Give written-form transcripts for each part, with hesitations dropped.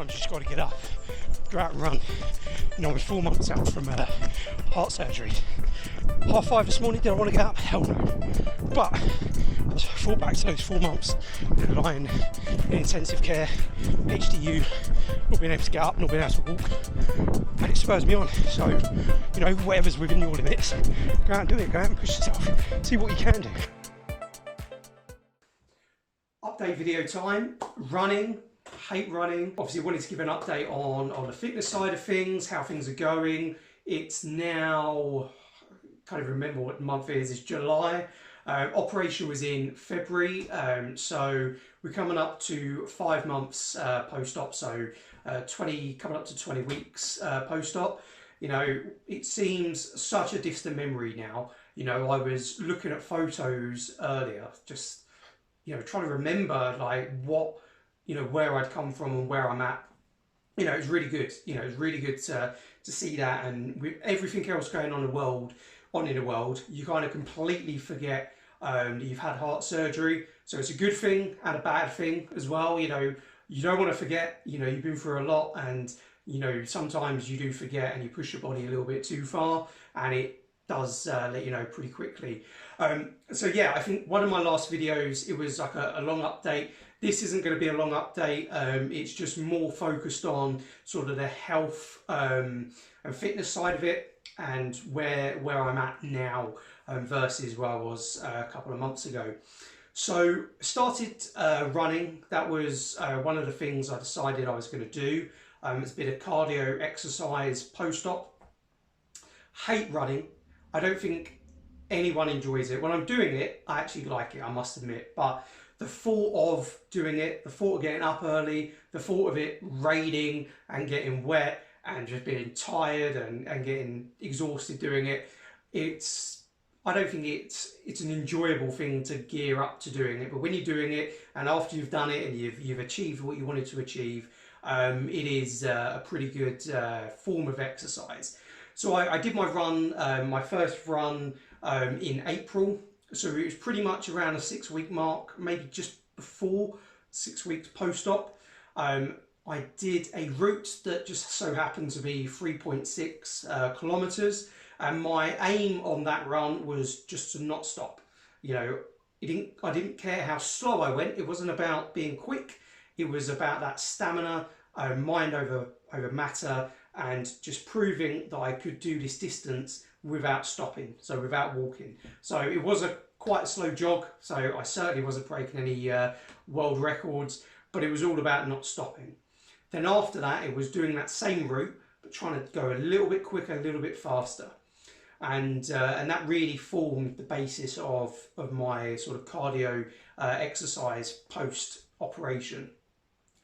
sometimes you just got to get up, go out and run. You know, I was 4 months out from heart surgery. 5:30 this morning, did I want to get up? Hell no. But I thought back to those 4 months, lying in intensive care, HDU, not being able to get up, not being able to walk, and it spurs me on. So, you know, whatever's within your limits, go out and do it, go out and push yourself, see what you can do. Update video time, running. Hate running. Obviously wanted to give an update on the fitness side of things, how things are going. It's now, can't even remember what month it is, it's July. Operation was in February, so we're coming up to 5 months post-op, so coming up to 20 weeks post-op. You know, it seems such a distant memory now. You know, I was looking at photos earlier, just, you know, trying to remember like what, you know, where I'd come from and where I'm at. You know, it's really good. You know, it's really good to see that, and with everything else going on in the world, you kind of completely forget that you've had heart surgery. So it's a good thing and a bad thing as well. You know, you don't want to forget. You know, you've been through a lot, and you know sometimes you do forget and you push your body a little bit too far, and it does let you know pretty quickly. So yeah, I think one of my last videos, it was like a long update. This isn't going to be a long update. It's just more focused on sort of the health and fitness side of it, and where I'm at now versus where I was a couple of months ago. So started running. That was one of the things I decided I was going to do. It's a bit of cardio exercise post-op. Hate running. I don't think anyone enjoys it. When I'm doing it, I actually like it, I must admit, but the thought of doing it, the thought of getting up early, the thought of it raining and getting wet and just being tired and getting exhausted doing it, I don't think it's an enjoyable thing to gear up to doing it. But when you're doing it and after you've done it and you've achieved what you wanted to achieve, it is a pretty good form of exercise. So I did my run, my first run in April. So it was pretty much around a 6-week mark, maybe just before 6 weeks post-op. I did a route that just so happened to be 3.6 kilometers. And my aim on that run was just to not stop. You know, I didn't care how slow I went. It wasn't about being quick. It was about that stamina, mind over matter, and just proving that I could do this distance without stopping, so without walking. So it was quite a slow jog, so I certainly wasn't breaking any world records, but it was all about not stopping. Then after that, it was doing that same route, but trying to go a little bit quicker, a little bit faster. And that really formed the basis of my sort of cardio exercise post-operation.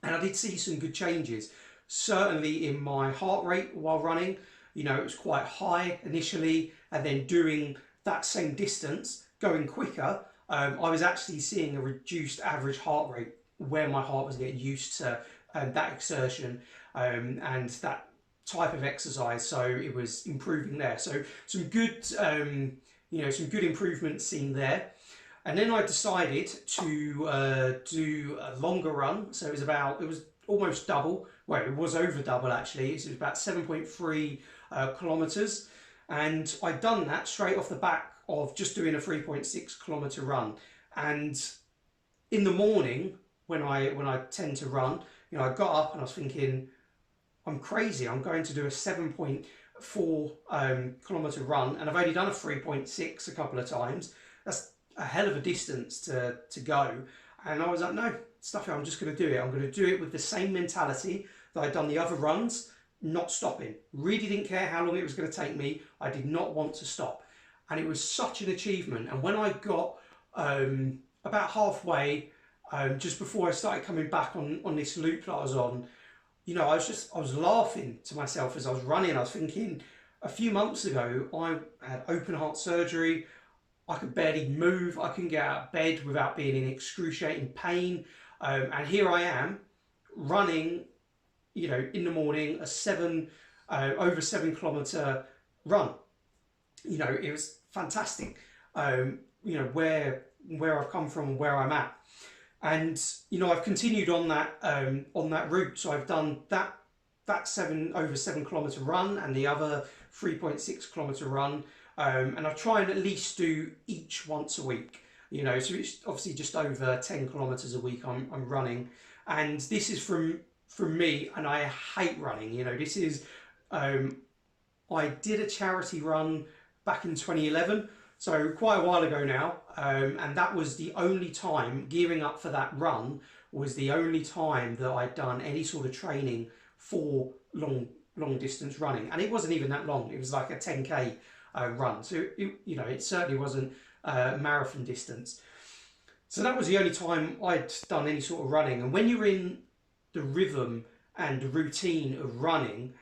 And I did see some good changes, certainly in my heart rate while running. You know, it was quite high initially, and then doing that same distance, going quicker, I was actually seeing a reduced average heart rate where my heart was getting used to that exertion and that type of exercise. So it was improving there. So some good, you know, some good improvements seen there. And then I decided to do a longer run. So it was almost double. Well, it was over double actually. So it was about 7.3 kilometers. And I'd done that straight off the back of just doing a 3.6 kilometer run. And in the morning, when I tend to run, you know, I got up and I was thinking, I'm crazy. I'm going to do a 7.4 kilometer run, and I've only done a 3.6 a couple of times. That's a hell of a distance to go. And I was like, no, stuff it, I'm just going to do it. I'm going to do it with the same mentality that I'd done the other runs, not stopping. Really didn't care how long it was going to take me. I did not want to stop. And it was such an achievement. And when I got about halfway, just before I started coming back on this loop that I was on, you know, I was laughing to myself as I was running. I was thinking, a few months ago, I had open heart surgery. I could barely move. I couldn't get out of bed without being in excruciating pain. And here I am running, you know, in the morning, over 7 kilometer run. You know, it was fantastic. You know, where I've come from, where I'm at. And you know, I've continued on that route. So I've done that over 7 kilometre run and the other 3.6 kilometre run, and I try and at least do each once a week. You know, so it's obviously just over 10 kilometres a week I'm running, and this is from me, and I hate running. You know, this is I did a charity run back in 2011. So quite a while ago now, and that was the only time, gearing up for that run was the only time that I'd done any sort of training for long distance running, and it wasn't even that long. It was like a 10k run, so you know, it certainly wasn't marathon distance. So that was the only time I'd done any sort of running. And when you're in the rhythm and the routine of running,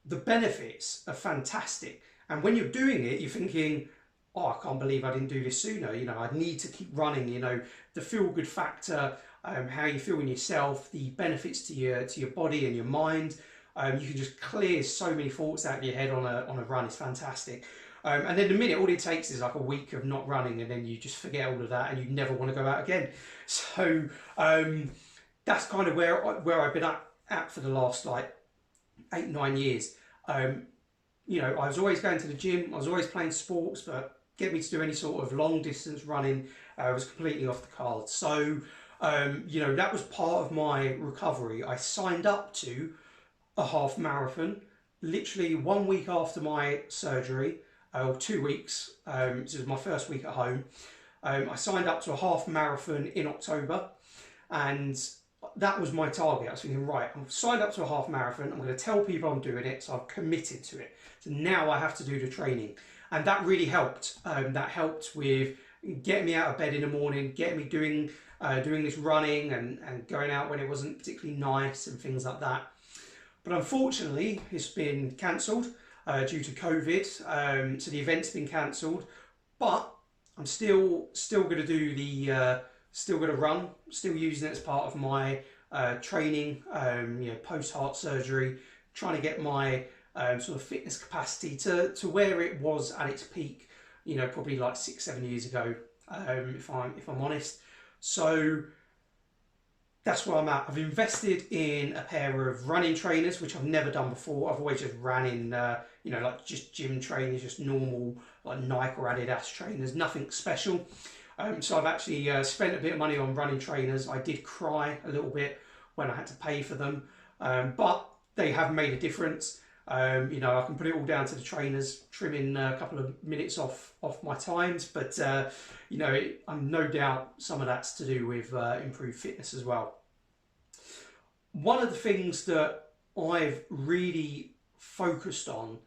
the benefits are fantastic. And when you're doing it, you're thinking, oh, I can't believe I didn't do this sooner. You know, I need to keep running. You know, the feel-good factor, how you feel in yourself, the benefits to your body and your mind. You can just clear so many thoughts out of your head on a run. It's fantastic. And then the minute, all it takes is like a week of not running, and then you just forget all of that, and you never want to go out again. So that's kind of where I've been at for the last like 8-9 years. You know, I was always going to the gym. I was always playing sports, but get me to do any sort of long distance running was completely off the cards. So, you know, that was part of my recovery. I signed up to a half marathon literally 1 week after my surgery, or 2 weeks. This was my first week at home. I signed up to a half marathon in October, and that was my target. I was thinking, right, I'm signed up to a half marathon. I'm going to tell people I'm doing it, so I've committed to it. So now I have to do the training. And that really helped. That helped with getting me out of bed in the morning, getting me doing this running and going out when it wasn't particularly nice and things like that. But unfortunately, it's been cancelled due to COVID. So the event's been cancelled. But I'm still going to do the still going to run. Still using it as part of my training. You know, post heart surgery, trying to get my sort of fitness capacity to where it was at its peak, you know, probably like 6-7 years ago, if I'm honest. So that's where I'm at. I've invested in a pair of running trainers, which I've never done before. I've always just ran in, you know, like just gym trainers, just normal like Nike or Adidas trainers, nothing special. So I've actually spent a bit of money on running trainers. I did cry a little bit when I had to pay for them, but they have made a difference. You know, I can put it all down to the trainers, trimming a couple of minutes off my times, but you know, I'm no doubt some of that's to do with improved fitness as well. One of the things that I've really focused on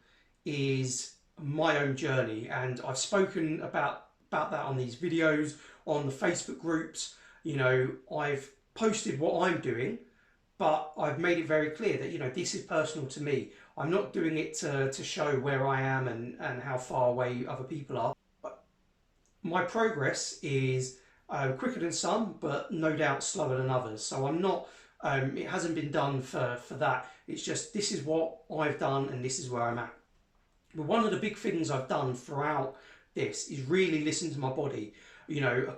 is my own journey, and I've spoken about that on these videos, on the Facebook groups. You know, I've posted what I'm doing, but I've made it very clear that, you know, this is personal to me. I'm not doing it to show where I am and how far away other people are. But my progress is quicker than some, but no doubt slower than others. So I'm not, it hasn't been done for that. It's just, this is what I've done and this is where I'm at. But one of the big things I've done throughout this is really listen to my body. You know,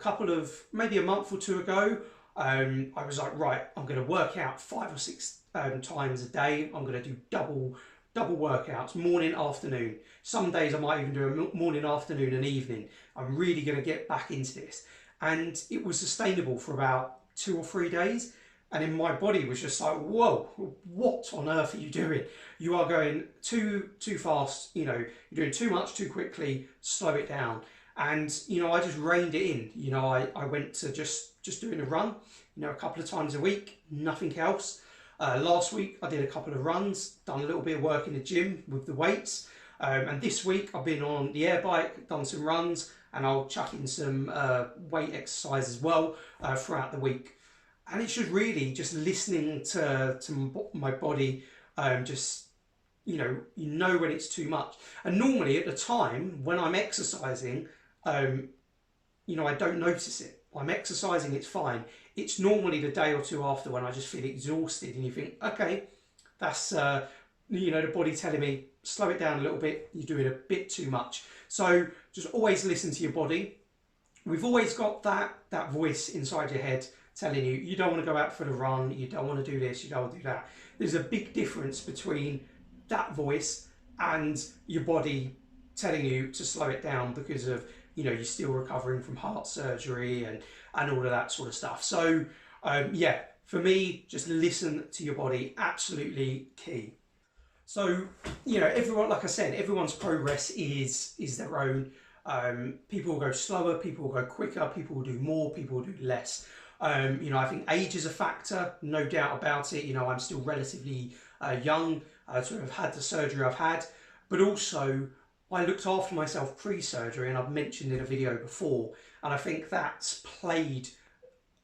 maybe a month or two ago, I was like, right, I'm going to work out 5 or 6 times a day. I'm going to do double workouts, morning, afternoon. Some days I might even do a morning, afternoon and evening. I'm really going to get back into this. And it was sustainable for about 2 or 3 days. And then my body was just like, whoa, what on earth are you doing? You are going too fast, you know, you're doing too much too quickly, slow it down. And, you know, I just reined it in. You know, I went to just doing a run, you know, a couple of times a week, nothing else. Last week I did a couple of runs, done a little bit of work in the gym with the weights. And this week I've been on the air bike, done some runs, and I'll chuck in some weight exercise as well throughout the week. And it's just really just listening to my body, just, you know when it's too much. And normally at the time when I'm exercising, you know, I don't notice it. I'm exercising, it's fine. It's normally the day or two after when I just feel exhausted and you think, okay, that's, you know, the body telling me, slow it down a little bit, you're doing a bit too much. So just always listen to your body. We've always got that voice inside your head telling you, you don't want to go out for the run, you don't want to do this, you don't want to do that. There's a big difference between that voice and your body telling you to slow it down because of, you know, you're still recovering from heart surgery and all of that sort of stuff. So yeah, for me, just listen to your body, absolutely key. So, you know, everyone, like I said, everyone's progress is their own. People will go slower, people will go quicker, people will do more, people will do less. You know, I think age is a factor, no doubt about it. You know, I'm still relatively young to have had the surgery I've had, but also I looked after myself pre-surgery, and I've mentioned in a video before, and I think that's played,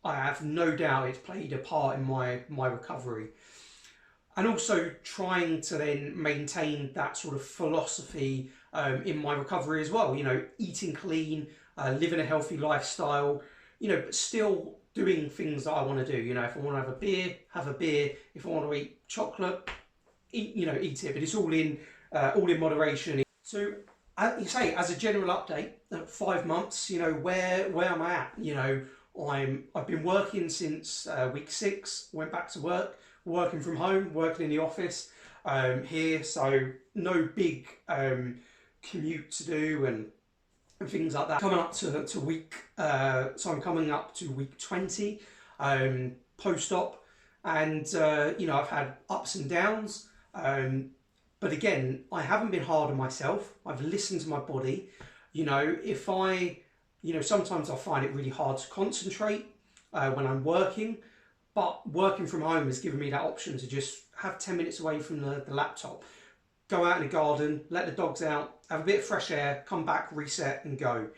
I have no doubt it's played a part in my recovery. And also trying to then maintain that sort of philosophy in my recovery as well. You know, eating clean, living a healthy lifestyle, you know, but still doing things that I want to do. You know, if I want to have a beer, have a beer. If I want to eat chocolate, eat it. But it's all in moderation. So, you say, as a general update, 5 months. You know, where am I at? You know, I've been working since week 6. Went back to work. Working from home, working in the office here, so no big commute to do and things like that. Coming up to week, so I'm coming up to week 20 post-op, and you know, I've had ups and downs, but again, I haven't been hard on myself. I've listened to my body. You know, you know, sometimes I find it really hard to concentrate when I'm working. But working from home has given me that option to just have 10 minutes away from the laptop, go out in the garden, let the dogs out, have a bit of fresh air, come back, reset and go.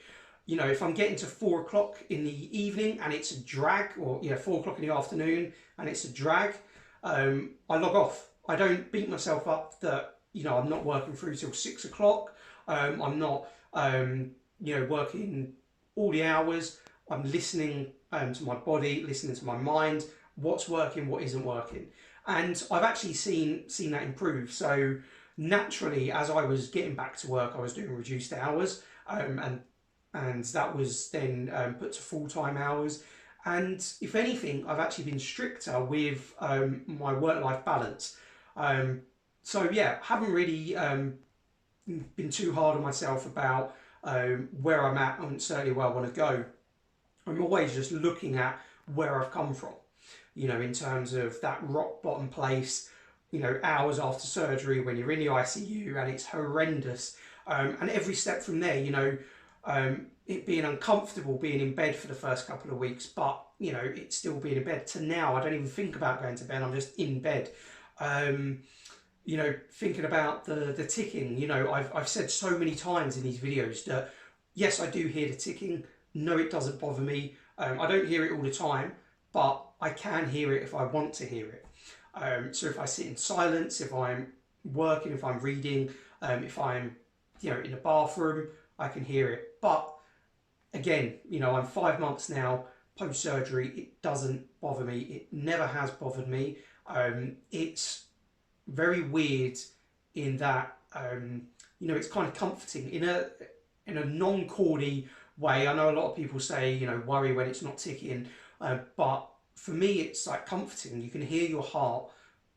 You know, if I'm getting to 4 o'clock in the evening and it's a drag, or 4 o'clock in the afternoon and it's a drag, I log off. I don't beat myself up that, you know, I'm not working through till 6 o'clock. I'm not, you know, working all the hours. I'm listening to my body, listening to my mind, what's working, what isn't working. And I've actually seen that improve. So naturally, as I was getting back to work, I was doing reduced hours, and that was then put to full-time hours. And if anything, I've actually been stricter with my work-life balance. So yeah, haven't really been too hard on myself about where I'm at and certainly where I want to go. I'm always just looking at where I've come from, you know, in terms of that rock bottom place, you know, hours after surgery when you're in the ICU and it's horrendous. And every step from there, you know, it being uncomfortable being in bed for the first couple of weeks, but, you know, it's still being in bed, to now I don't even think about going to bed, I'm just in bed. You know, thinking about the ticking, you know, I've said so many times in these videos that, yes, I do hear the ticking. No, it doesn't bother me. I don't hear it all the time, but I can hear it if I want to hear it. So if I sit in silence, if I'm working, if I'm reading, if I'm, you know, in the bathroom, I can hear it. But again, you know, I'm 5 months now post-surgery. It doesn't bother me. It never has bothered me. It's very weird in that, you know, it's kind of comforting in a non-cordy way. I know a lot of people say, you know, worry when it's not ticking, but for me it's like comforting. You can hear your heart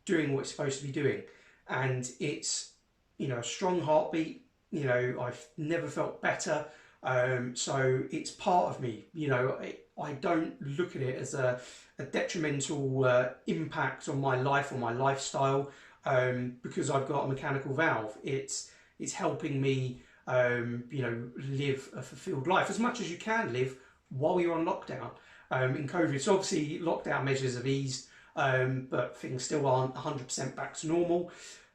doing what it's supposed to be doing, and it's, you know, a strong heartbeat. You know, I've never felt better, so it's part of me. You know, I don't look at it as a detrimental impact on my life or my lifestyle, because I've got a mechanical valve. It's helping me you know, live a fulfilled life as much as you can live while you're on lockdown in COVID. So obviously lockdown measures have eased, but things still aren't 100% back to normal.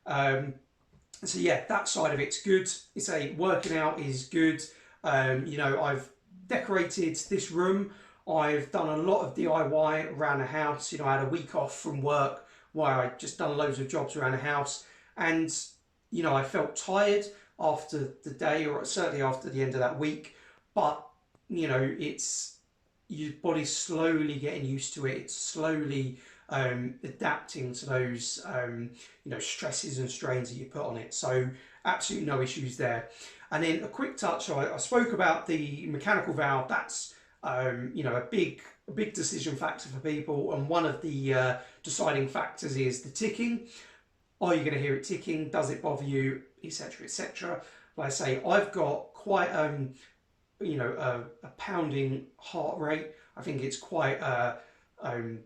So yeah, that side of it's good. It's working out is good. You know, I've decorated this room. I've done a lot of DIY around the house. You know, I had a week off from work where I just done loads of jobs around the house, and you know, I felt tired after the day, or certainly after the end of that week, but you know, it's, your body's slowly getting used to it. It's slowly adapting to those you know, stresses and strains that you put on it. So absolutely no issues there. And then a quick touch, I spoke about the mechanical valve. That's you know, a big decision factor for people, and one of the deciding factors is the ticking. Are you going to hear it ticking? Does it bother you, etc., etc.? Like I say, I've got quite you know, a pounding heart rate. I think it's quite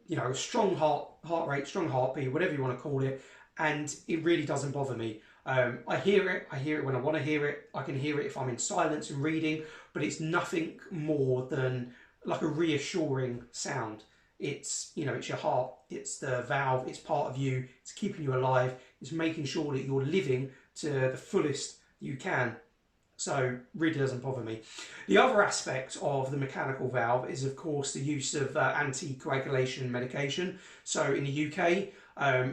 you know, a strong heart rate, strong heartbeat, whatever you want to call it, and it really doesn't bother me. I hear it when I want to hear it. I can hear it if I'm in silence and reading, but it's nothing more than like a reassuring sound. It's, you know, it's your heart, it's the valve, it's part of you, it's keeping you alive, it's making sure that you're living to the fullest you can. So really doesn't bother me. The other aspect of the mechanical valve is, of course, the use of anticoagulation medication. So in the UK,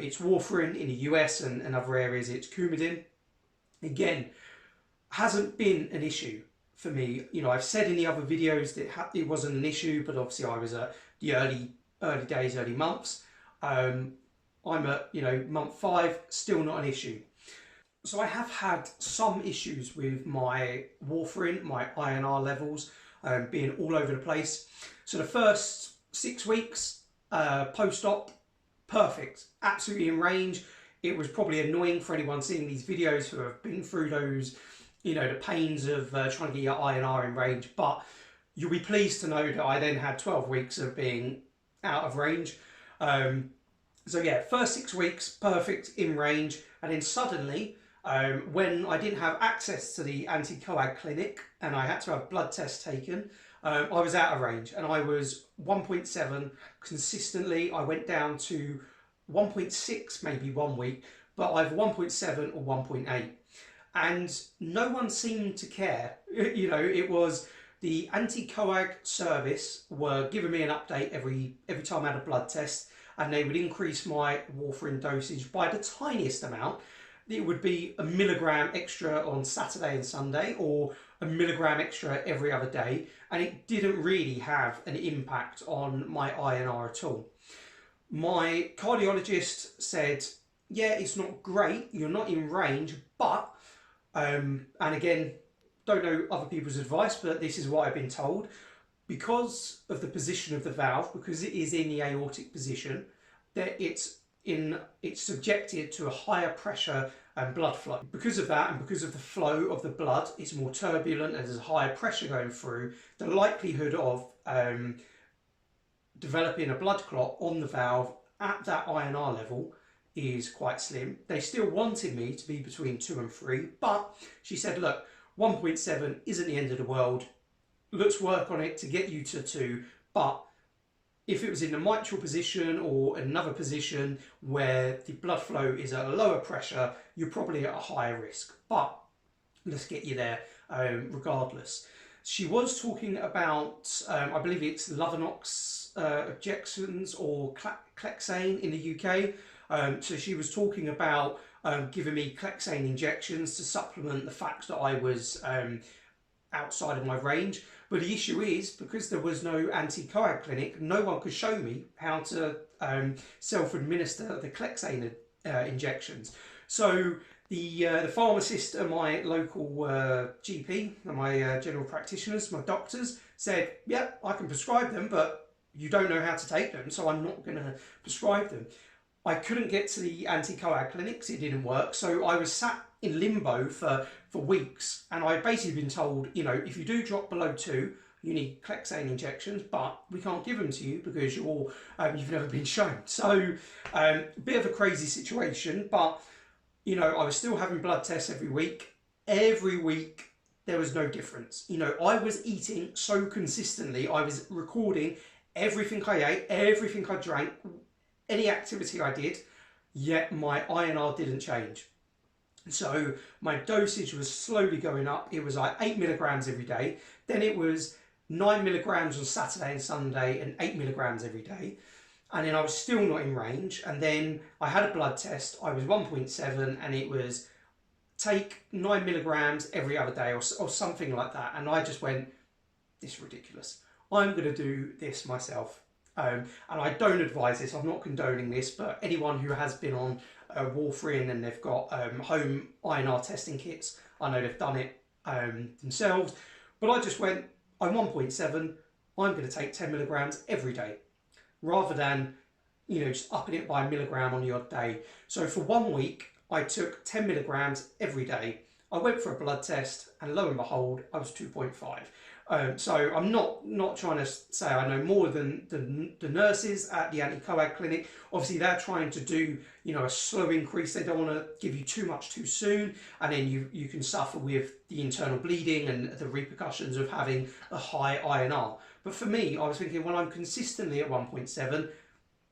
it's warfarin. In the US and other areas, it's Coumadin. Again, hasn't been an issue for me. You know, I've said in the other videos that it wasn't an issue, but obviously I was at the early days, early months. I'm at, you know, month 5, still not an issue. So I have had some issues with my warfarin, my INR levels being all over the place. So the first 6 weeks post-op, perfect, absolutely in range. It was probably annoying for anyone seeing these videos who have been through those, you know, the pains of trying to get your INR in range, but you'll be pleased to know that I then had 12 weeks of being out of range. So yeah, first 6 weeks, perfect, in range, and then suddenly, when I didn't have access to the anti-coag clinic and I had to have blood tests taken, I was out of range, and I was 1.7 consistently. I went down to 1.6 maybe 1 week, but either 1.7 or 1.8. And no one seemed to care. You know, it was the anti-coag service were giving me an update every time I had a blood test, and they would increase my warfarin dosage by the tiniest amount. It would be a milligram extra on Saturday and Sunday, or a milligram extra every other day, and it didn't really have an impact on my INR at all. My cardiologist said, yeah, it's not great, you're not in range, but, and again, don't know other people's advice, but this is what I've been told, because of the position of the valve, because it is in the aortic position, that it's subjected to a higher pressure and blood flow. Because of that, and because of the flow of the blood, it's more turbulent and there's a higher pressure going through, the likelihood of developing a blood clot on the valve at that INR level is quite slim. They still wanted me to be between 2 and 3, but she said, look, 1.7 isn't the end of the world. Let's work on it to get you to 2, but if it was in the mitral position or another position where the blood flow is at a lower pressure, you're probably at a higher risk. But let's get you there regardless. She was talking about, I believe it's Lovenox injections or Clexane in the UK. So she was talking about giving me Clexane injections to supplement the fact that I was outside of my range. But the issue is, because there was no anti-coag clinic, no one could show me how to self-administer the Clexane injections. So the pharmacist at my local GP, and my general practitioners, my doctors, said, yeah, I can prescribe them, but you don't know how to take them, so I'm not going to prescribe them. I couldn't get to the anti-coag clinics, it didn't work, so I was sat in limbo for weeks, and I've basically been told, you know, if you do drop below 2, you need Clexane injections, but we can't give them to you because you've never been shown. So a bit of a crazy situation, but you know, I was still having blood tests every week. Every week there was no difference. You know, I was eating so consistently, I was recording everything I ate, everything I drank, any activity I did, yet my INR didn't change. So my dosage was slowly going up. It was like 8 milligrams every day. Then it was 9 milligrams on Saturday and Sunday and 8 milligrams every day. And then I was still not in range. And then I had a blood test. I was 1.7 and it was take 9 milligrams every other day or something like that. And I just went, this is ridiculous. I'm going to do this myself. And I don't advise this, I'm not condoning this, but anyone who has been on warfarin and they've got home INR testing kits, I know they've done it themselves. But I just went, I'm 1.7, I'm going to take 10 milligrams every day, rather than, you know, just upping it by a milligram on the odd day. So for 1 week, I took 10 milligrams every day. I went for a blood test, and lo and behold, I was 2.5. So I'm not trying to say I know more than the nurses at the anti-coag clinic. Obviously, they're trying to do, you know, a slow increase. They don't want to give you too much too soon, and then you can suffer with the internal bleeding and the repercussions of having a high INR. But for me, I was thinking, well, I'm consistently at 1.7.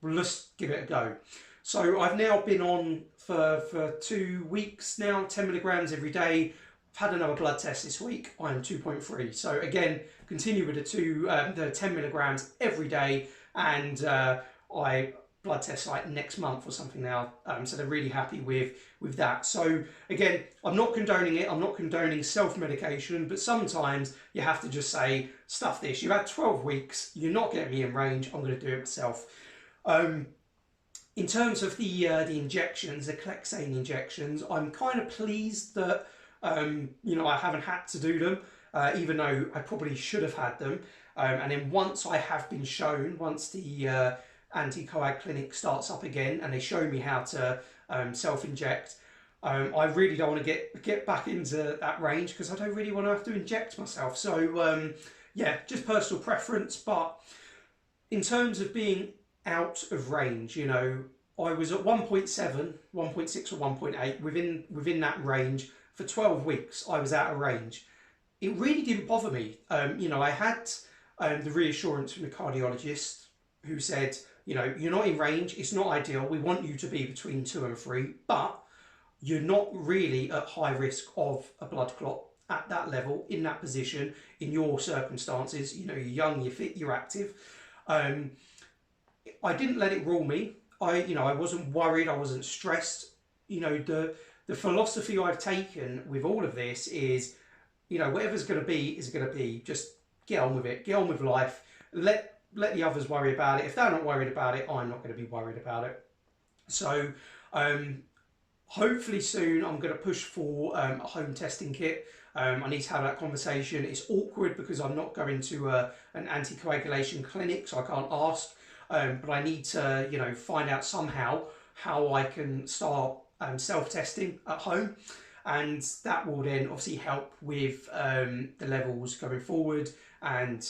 Let's give it a go. So I've now been on for 2 weeks now, 10 milligrams every day. I've had another blood test this week. I am 2.3. So again, continue with the 10 milligrams every day, and I blood test like next month or something now. So they're really happy with that. So again, I'm not condoning it. I'm not condoning self-medication, but sometimes you have to just say, stuff this. You've had 12 weeks. You're not getting me in range. I'm going to do it myself. In terms of the injections, the Clexane injections, I'm kind of pleased that you know, I haven't had to do them, even though I probably should have had them. And then once I have been shown, once the anti-coag clinic starts up again and they show me how to self-inject, I really don't want to get back into that range, because I don't really want to have to inject myself. So yeah, just personal preference. But in terms of being out of range, you know, I was at 1.7, 1.6 or 1.8, within that range. For 12 weeks, I was out of range. It really didn't bother me. You know, I had the reassurance from the cardiologist, who said, you know, you're not in range, it's not ideal, we want you to be between 2 and 3, but you're not really at high risk of a blood clot at that level, in that position, in your circumstances. You know, you're young, you're fit, you're active. I didn't let it rule me. You know, I wasn't worried, I wasn't stressed. You know, the philosophy I've taken with all of this is, you know, whatever's going to be is going to be. Just get on with it, get on with life. Let the others worry about it. If they're not worried about it, I'm not going to be worried about it. So hopefully soon I'm going to push for a home testing kit. I need to have that conversation. It's awkward because I'm not going to an anticoagulation clinic, so I can't ask. But I need to, you know, find out somehow how I can start self-testing at home, and that will then obviously help with the levels going forward and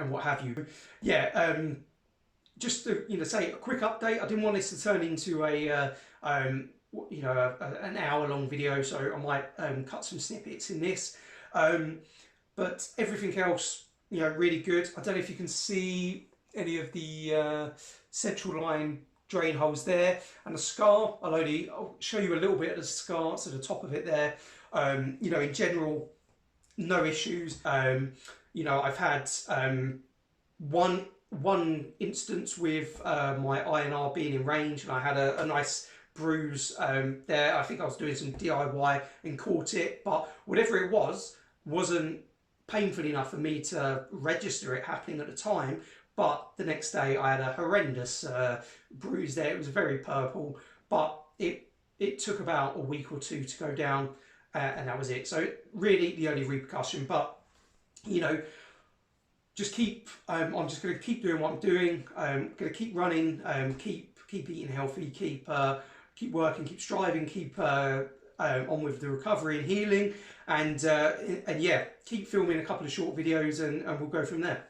what have you. Yeah, just to, you know, say a quick update. I didn't want this to turn into a you know, an hour-long video, so I might cut some snippets in this. But everything else, you know, really good. I don't know if you can see any of the central line drain holes there, and the scar. I'll show you a little bit of the scar to the top of it there. You know, in general, no issues. You know, I've had one instance with my INR being in range, and I had a nice bruise there. I think I was doing some DIY and caught it, but whatever it was, wasn't painful enough for me to register it happening at the time. But the next day I had a horrendous bruise there. It was very purple, but it took about a week or two to go down, and that was it. So really the only repercussion. But, you know, just keep, I'm just going to keep doing what I'm doing. I'm going to keep running, keep eating healthy, keep working, keep striving, keep on with the recovery and healing, and yeah, keep filming a couple of short videos, and we'll go from there.